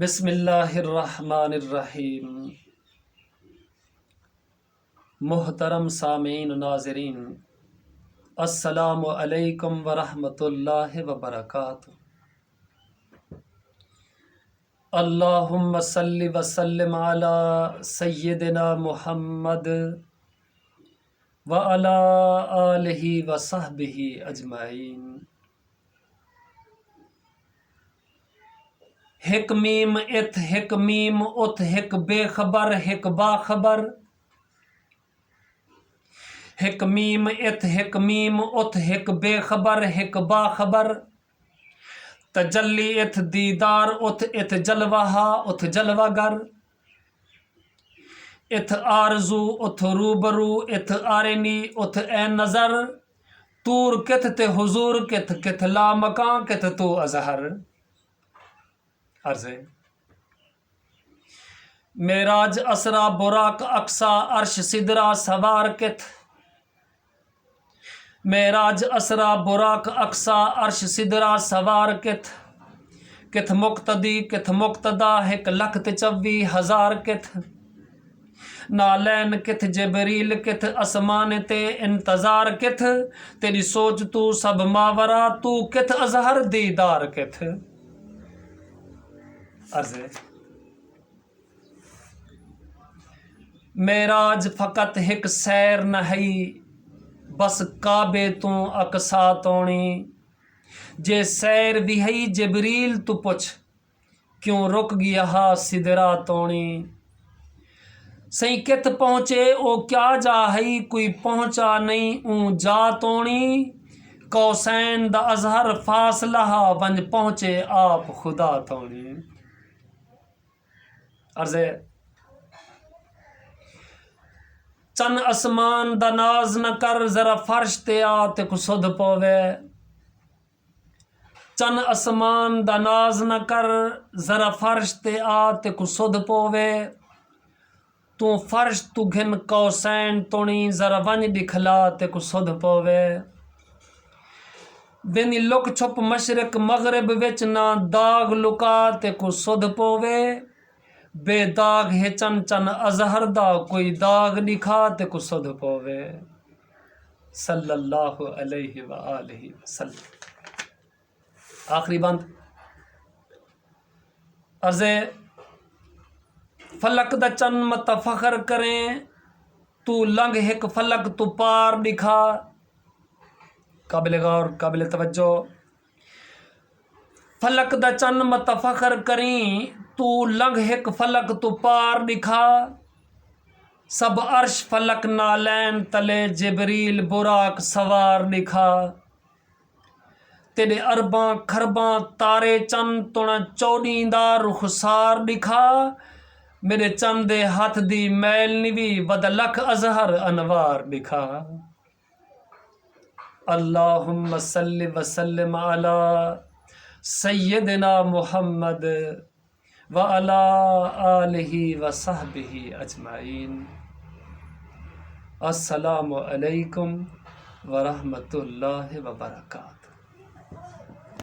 بسم اللہ الرحمن الرحیم۔ محترم سامعین و ناظرین، السلام علیکم ورحمۃ اللہ وبرکاتہ۔ اللہم صلی وسلم علی سیدنا محمد وعلی آلہ وصحبہ اجمعین۔ ہک میم ات ہک میم ات ہک بے خبر ہک باخبر، ہک میم ات ہک میم ات ہک بے خبر ہک باخبر، تجلی ات دیدار ات ات جلوہ ات جلوہ گر، ات آرزو ات روبرو ات آرینی ات اے نظر، تور کت تے حضور کت کت لا مکان کت تو اظہر۔ عرض ہے معراج اسرا براق اقصا عرش سدرا سوار کت، معراج اسرا براق اقصا عرش سدرا سوار کت، کت مقتدی کت مقتدا ہک لکھ تے 24,000 کت، نالین کت جبریل کت اسمان تے انتظار کت، تیری سوچ تو سب ماورا تو کت اظہر دیدار کت۔ عرض ہے معراج فقط ہک سیر نہی، بس کعبے تو اقصا تونی، جے سیر بھی ہی جبریل تو پچھ، کیوں رک گیا ہا سدرا تونی، سہیں کت پہنچے او کیا جا ہئی، کوئی پہنچا نہیں اون جا تونی، قوسین دا اظہر فاصلہ ونج پہنچے آپ خدا تونی۔ عرض ہے چن اسمان دا ناز نہ کر، ذرا فرش تے آ تے کو سدھ پوے، چن اسمان دا ناز نہ کر، ذرا فرش تے آ تے کو سدھ پوے، تو فرش تو گھن قوسین تونی، ذرا ونج دکھلا تے کو سدھ پوے، بینی لک چھپ مشرق مغرب وچ نہ داغ لکا تے کو سدھ پوے، بے داغ ہے چن چن اظہر دا کوئی داغ دکھا تے کو سدھ پوے، صلی اللہ علیہ وآلہ وسلم۔ آخری بند۔ عرض فلک دا چن مت فخر کریں، تو لنگ ہک فلک تو پار دکھا، قابل غور قابل توجہ۔ فلک دا چن مت فخر کریں، تو لنگ ہک فلک تو پار دکھا، سب عرش فلک نالین تلے جبریل براق سوار دکھا، تیرے ارباں کھرباں تارے چند توڑا چودیں دا رخسار دکھا، میرے چند دے ہاتھ دی میل نوی ود لکھ اظہر انوار دکھا۔ اللہم صلی وسلم علی سیدنا محمد وعلی آلہ وصحبہ اجمعین۔ السلام علیکم ورحمۃ اللہ وبرکاتہ۔